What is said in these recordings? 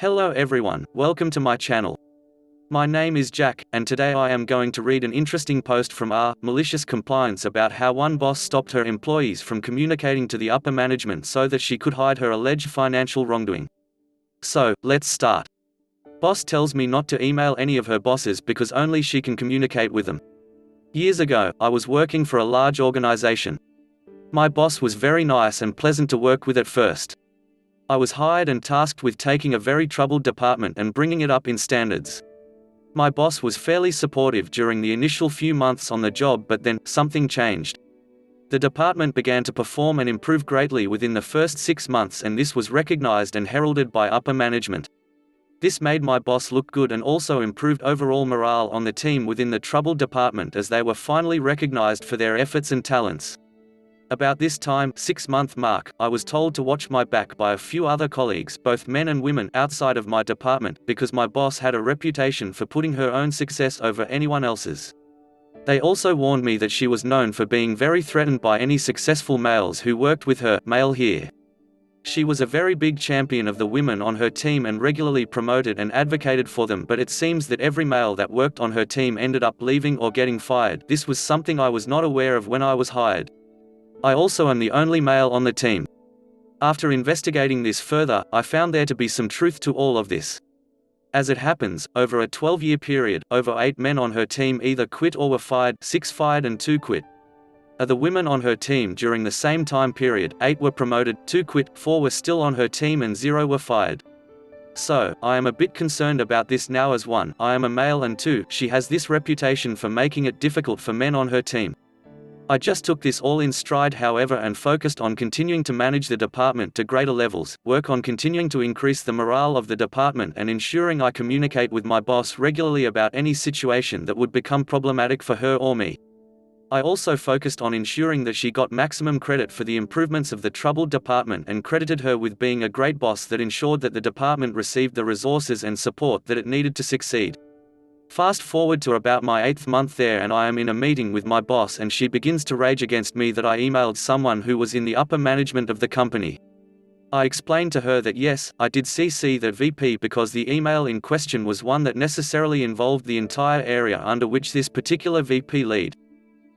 Hello everyone, welcome to my channel. My name is Jack, and today I am going to read an interesting post from Malicious Compliance about how one boss stopped her employees from communicating to the upper management so that she could hide her alleged financial wrongdoing. So, let's start. Boss tells me not to email any of her bosses because only she can communicate with them. Years ago, I was working for a large organization. My boss was very nice and pleasant to work with at first. I was hired and tasked with taking a very troubled department and bringing it up in standards. My boss was fairly supportive during the initial few months on the job, but then, something changed. The department began to perform and improve greatly within the first 6 months, and this was recognized and heralded by upper management. This made my boss look good and also improved overall morale on the team within the troubled department, as they were finally recognized for their efforts and talents. About this time, 6-month mark, I was told to watch my back by a few other colleagues, both men and women, outside of my department, because my boss had a reputation for putting her own success over anyone else's. They also warned me that she was known for being very threatened by any successful males who worked with her, male here. She was a very big champion of the women on her team and regularly promoted and advocated for them, but it seems that every male that worked on her team ended up leaving or getting fired. This was something I was not aware of when I was hired. I also am the only male on the team. After investigating this further, I found there to be some truth to all of this. As it happens, over a 12-year period, over 8 men on her team either quit or were fired, 6 fired and 2 quit. Of the women on her team during the same time period, 8 were promoted, 2 quit, 4 were still on her team and 0 were fired. So, I am a bit concerned about this now, as 1, I am a male, and 2, she has this reputation for making it difficult for men on her team. I just took this all in stride, however, and focused on continuing to manage the department to greater levels, work on continuing to increase the morale of the department, and ensuring I communicate with my boss regularly about any situation that would become problematic for her or me. I also focused on ensuring that she got maximum credit for the improvements of the troubled department, and credited her with being a great boss that ensured that the department received the resources and support that it needed to succeed. Fast forward to about my 8th month there, and I am in a meeting with my boss, and she begins to rage against me that I emailed someone who was in the upper management of the company. I explained to her that yes, I did CC the VP because the email in question was one that necessarily involved the entire area under which this particular VP lead.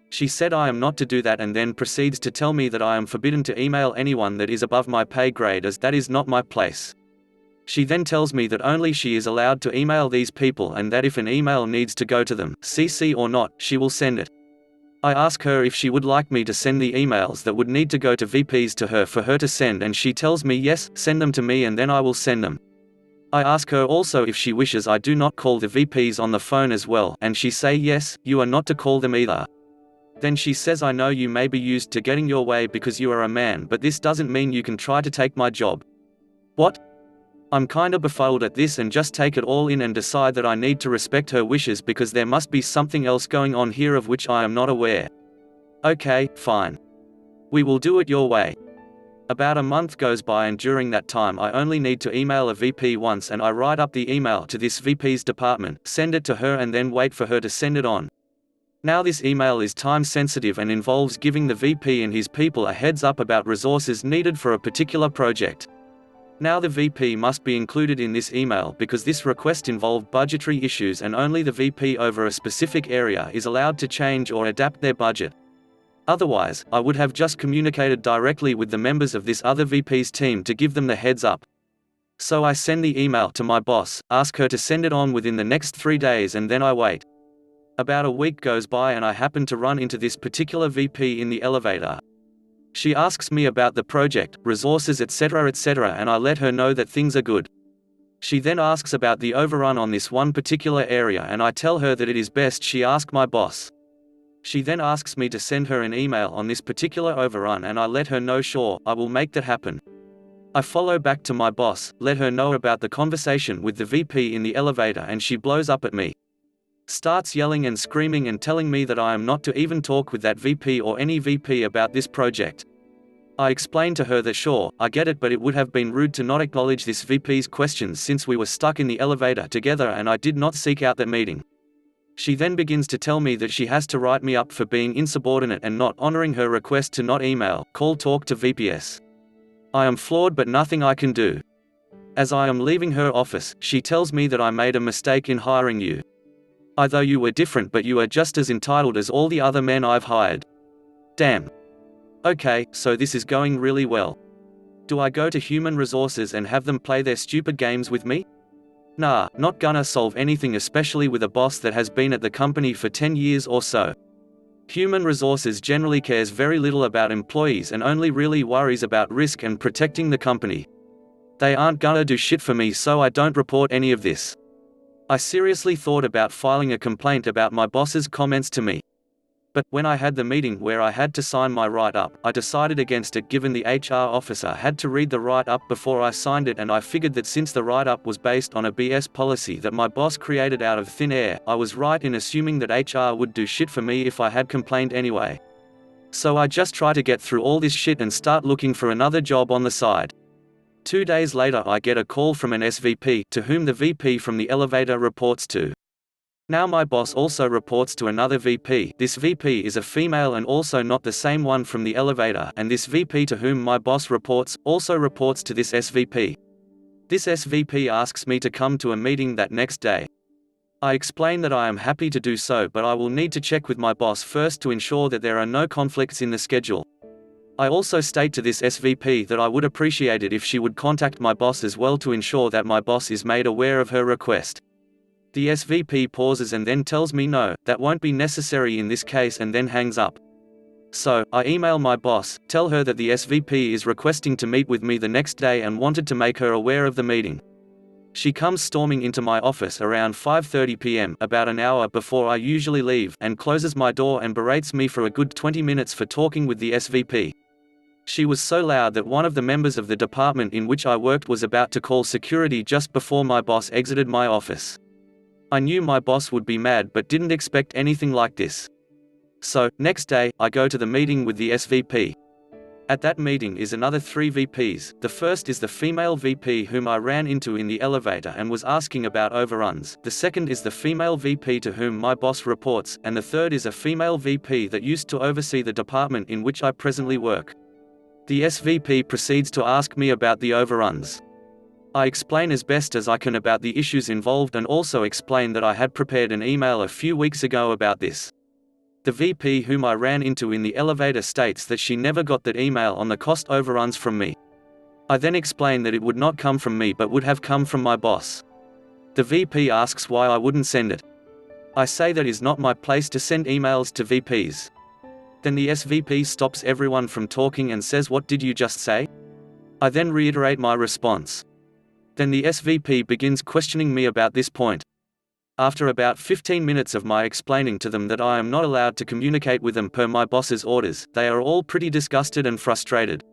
She said I am not to do that, and then proceeds to tell me that I am forbidden to email anyone that is above my pay grade, as that is not my place. She then tells me that only she is allowed to email these people, and that if an email needs to go to them, CC or not, she will send it. I ask her if she would like me to send the emails that would need to go to VPs to her for her to send, and she tells me yes, send them to me and then I will send them. I ask her also if she wishes I do not call the VPs on the phone as well, and she say yes, you are not to call them either. Then she says, I know you may be used to getting your way because you are a man, but this doesn't mean you can try to take my job. What? I'm kinda befuddled at this and just take it all in and decide that I need to respect her wishes because there must be something else going on here of which I am not aware. Okay, fine. We will do it your way. About a month goes by, and during that time I only need to email a VP once, and I write up the email to this VP's department, send it to her and then wait for her to send it on. Now this email is time sensitive and involves giving the VP and his people a heads up about resources needed for a particular project. Now the VP must be included in this email because this request involved budgetary issues, and only the VP over a specific area is allowed to change or adapt their budget. Otherwise, I would have just communicated directly with the members of this other VP's team to give them the heads up. So I send the email to my boss, ask her to send it on within the next 3 days, and then I wait. About a week goes by and I happen to run into this particular VP in the elevator. She asks me about the project, resources, etc., and I let her know that things are good. She then asks about the overrun on this one particular area, and I tell her that it is best she ask my boss. She then asks me to send her an email on this particular overrun, and I let her know sure, I will make that happen. I follow back to my boss, let her know about the conversation with the VP in the elevator, and she blows up at me. Starts yelling and screaming and telling me that I am not to even talk with that VP or any VP about this project. I explained to her that sure, I get it, but it would have been rude to not acknowledge this VP's questions since we were stuck in the elevator together and I did not seek out that meeting. She then begins to tell me that she has to write me up for being insubordinate and not honoring her request to not email, call, talk to VPS. I am floored, but nothing I can do. As I am leaving her office, she tells me that I made a mistake in hiring you. I thought you were different, but you are just as entitled as all the other men I've hired. Damn. Okay, so this is going really well. Do I go to human resources and have them play their stupid games with me? Nah, not gonna solve anything, especially with a boss that has been at the company for 10 years or so. Human resources generally cares very little about employees and only really worries about risk and protecting the company. They aren't gonna do shit for me, so I don't report any of this. I seriously thought about filing a complaint about my boss's comments to me. But when I had the meeting where I had to sign my write-up, I decided against it given the HR officer had to read the write-up before I signed it, and I figured that since the write-up was based on a BS policy that my boss created out of thin air, I was right in assuming that HR would do shit for me if I had complained anyway. So I just try to get through all this shit and start looking for another job on the side. 2 days later I get a call from an SVP, to whom the VP from the elevator reports to. Now my boss also reports to another VP. This VP is a female and also not the same one from the elevator, and this VP to whom my boss reports, also reports to this SVP. This SVP asks me to come to a meeting that next day. I explain that I am happy to do so, but I will need to check with my boss first to ensure that there are no conflicts in the schedule. I also state to this SVP that I would appreciate it if she would contact my boss as well to ensure that my boss is made aware of her request. The SVP pauses and then tells me no, that won't be necessary in this case, and then hangs up. So, I email my boss, tell her that the SVP is requesting to meet with me the next day and wanted to make her aware of the meeting. She comes storming into my office around 5:30 p.m., about an hour before I usually leave, and closes my door and berates me for a good 20 minutes for talking with the SVP. She was so loud that one of the members of the department in which I worked was about to call security just before my boss exited my office. I knew my boss would be mad but didn't expect anything like this. So, next day, I go to the meeting with the SVP. At that meeting is another 3 VPs. The first is the female VP whom I ran into in the elevator and was asking about overruns. The second is the female VP to whom my boss reports, and the third is a female VP that used to oversee the department in which I presently work. The SVP proceeds to ask me about the overruns. I explain as best as I can about the issues involved and also explain that I had prepared an email a few weeks ago about this. The VP whom I ran into in the elevator states that she never got that email on the cost overruns from me. I then explain that it would not come from me but would have come from my boss. The VP asks why I wouldn't send it. I say that is not my place to send emails to VPs. Then the SVP stops everyone from talking and says, "What did you just say?" I then reiterate my response. Then the SVP begins questioning me about this point. After about 15 minutes of my explaining to them that I am not allowed to communicate with them per my boss's orders, they are all pretty disgusted and frustrated.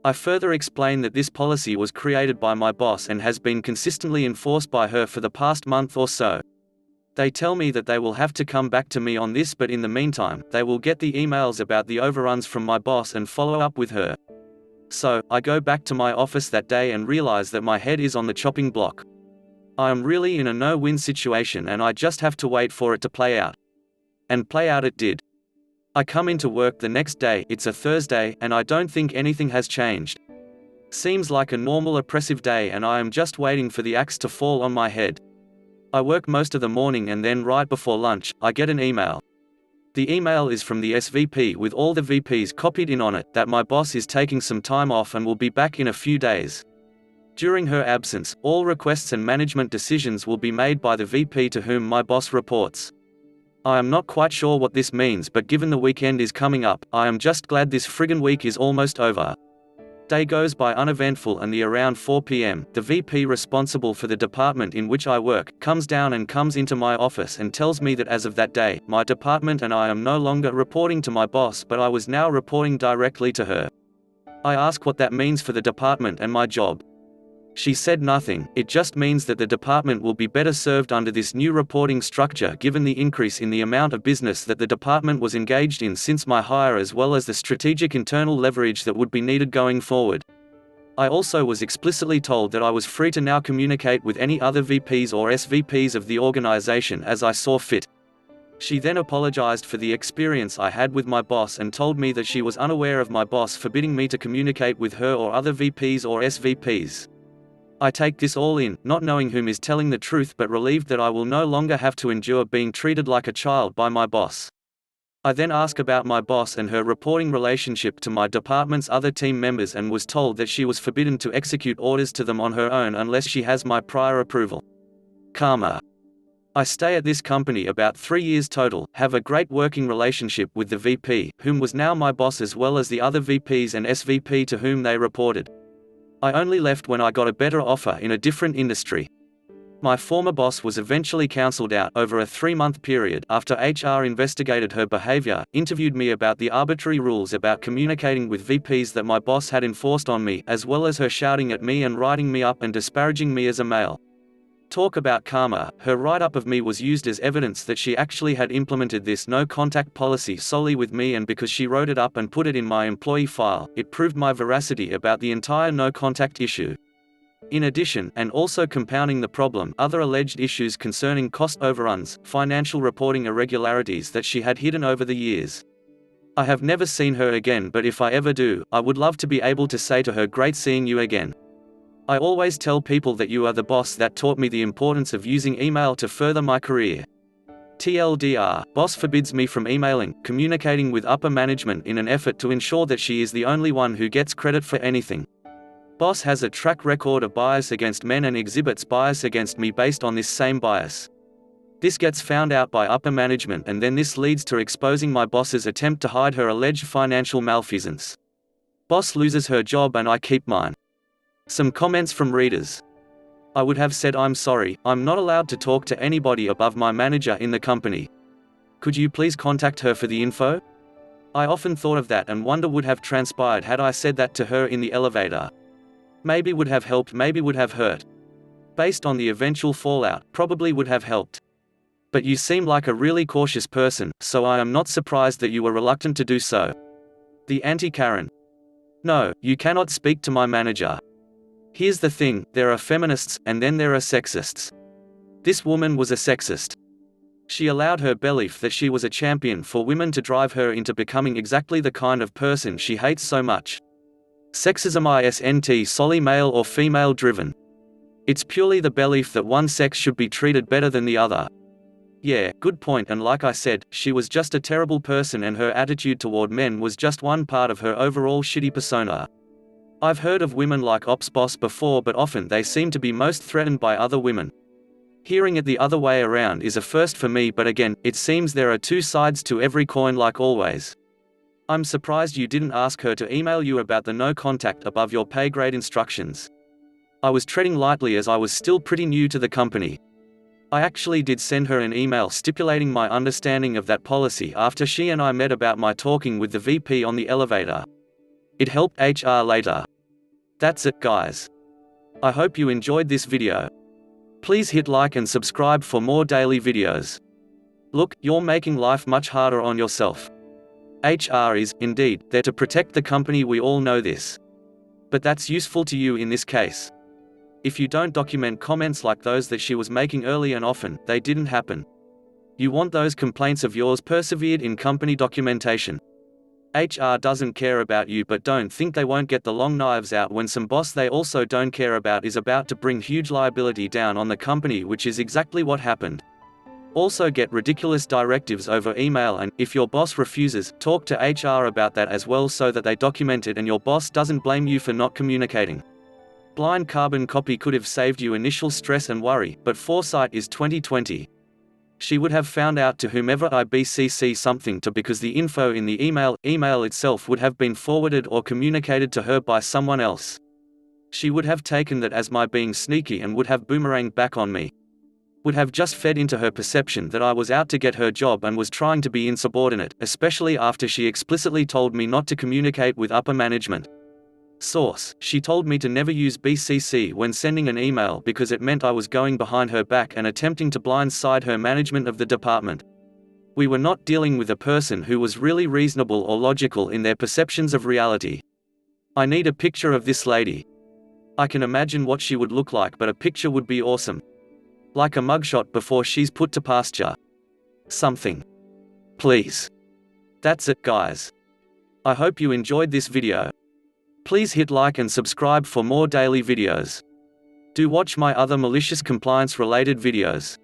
I further explain that this policy was created by my boss and has been consistently enforced by her for the past month or so. They tell me that they will have to come back to me on this, but in the meantime, they will get the emails about the overruns from my boss and follow up with her. So, I go back to my office that day and realize that my head is on the chopping block. I am really in a no-win situation and I just have to wait for it to play out. And play out it did. I come into work the next day, it's a Thursday, and I don't think anything has changed. Seems like a normal oppressive day and I am just waiting for the axe to fall on my head. I work most of the morning and then right before lunch, I get an email. The email is from the SVP with all the VPs copied in on it, that my boss is taking some time off and will be back in a few days. During her absence, all requests and management decisions will be made by the VP to whom my boss reports. I am not quite sure what this means, but given the weekend is coming up, I am just glad this friggin' week is almost over. Day goes by uneventful and around 4 p.m., the VP responsible for the department in which I work, comes down and comes into my office and tells me that as of that day, my department and I am no longer reporting to my boss but I was now reporting directly to her. I ask what that means for the department and my job. She said nothing, it just means that the department will be better served under this new reporting structure given the increase in the amount of business that the department was engaged in since my hire, as well as the strategic internal leverage that would be needed going forward. I also was explicitly told that I was free to now communicate with any other VPs or SVPs of the organization as I saw fit. She then apologized for the experience I had with my boss and told me that she was unaware of my boss forbidding me to communicate with her or other VPs or SVPs. I take this all in, not knowing whom is telling the truth but relieved that I will no longer have to endure being treated like a child by my boss. I then ask about my boss and her reporting relationship to my department's other team members and was told that she was forbidden to execute orders to them on her own unless she has my prior approval. Karma. I stay at this company about 3 years total, have a great working relationship with the VP, whom was now my boss, as well as the other VPs and SVP to whom they reported. I only left when I got a better offer in a different industry. My former boss was eventually cancelled out over a 3-month period after HR investigated her behavior, interviewed me about the arbitrary rules about communicating with VPs that my boss had enforced on me, as well as her shouting at me and writing me up and disparaging me as a male. Talk about karma. Her write-up of me was used as evidence that she actually had implemented this no-contact policy solely with me, and because she wrote it up and put it in my employee file, it proved my veracity about the entire no-contact issue. In addition, and also compounding the problem, other alleged issues concerning cost overruns, financial reporting irregularities that she had hidden over the years. I have never seen her again, but if I ever do, I would love to be able to say to her, "Great seeing you again. I always tell people that you are the boss that taught me the importance of using email to further my career. TLDR, boss forbids me from emailing, communicating with upper management in an effort to ensure that she is the only one who gets credit for anything. Boss has a track record of bias against men and exhibits bias against me based on this same bias. This gets found out by upper management, and then this leads to exposing my boss's attempt to hide her alleged financial malfeasance. Boss loses her job and I keep mine." Some comments from readers. I would have said, "I'm sorry, I'm not allowed to talk to anybody above my manager in the company. Could you please contact her for the info?" I often thought of that and wonder what would have transpired had I said that to her in the elevator. Maybe would have helped, maybe would have hurt. Based on the eventual fallout, probably would have helped. But you seem like a really cautious person, so I am not surprised that you were reluctant to do so. The anti-Karen. No, you cannot speak to my manager. Here's the thing, there are feminists, and then there are sexists. This woman was a sexist. She allowed her belief that she was a champion for women to drive her into becoming exactly the kind of person she hates so much. Sexism isn't solely male or female driven. It's purely the belief that one sex should be treated better than the other. Yeah, good point, and like I said, she was just a terrible person and her attitude toward men was just one part of her overall shitty persona. I've heard of women like Ops Boss before, but often they seem to be most threatened by other women. Hearing it the other way around is a first for me, but again, it seems there are two sides to every coin, like always. I'm surprised you didn't ask her to email you about the no contact above your pay grade instructions. I was treading lightly as I was still pretty new to the company. I actually did send her an email stipulating my understanding of that policy after she and I met about my talking with the VP on the elevator. It helped HR later. That's it, guys. I hope you enjoyed this video. Please hit like and subscribe for more daily videos. Look, you're making life much harder on yourself. HR is, indeed, there to protect the company, we all know this. But that's useful to you in this case. If you don't document comments like those that she was making early and often, they didn't happen. You want those complaints of yours persevered in company documentation. HR doesn't care about you, but don't think they won't get the long knives out when some boss they also don't care about is about to bring huge liability down on the company, which is exactly what happened. Also get ridiculous directives over email, and, if your boss refuses, talk to HR about that as well so that they document it and your boss doesn't blame you for not communicating. Blind carbon copy could have saved you initial stress and worry, but foresight is 2020. She would have found out to whomever I BCC something to, because the info in the email itself would have been forwarded or communicated to her by someone else. She would have taken that as my being sneaky and would have boomeranged back on me. Would have just fed into her perception that I was out to get her job and was trying to be insubordinate, especially after she explicitly told me not to communicate with upper management. Source: she told me to never use BCC when sending an email because it meant I was going behind her back and attempting to blindside her management of the department. We were not dealing with a person who was really reasonable or logical in their perceptions of reality. I need a picture of this lady. I can imagine what she would look like, but a picture would be awesome. Like a mugshot before she's put to pasture. Something. Please. That's it, guys. I hope you enjoyed this video. Please hit like and subscribe for more daily videos. Do watch my other malicious compliance related videos.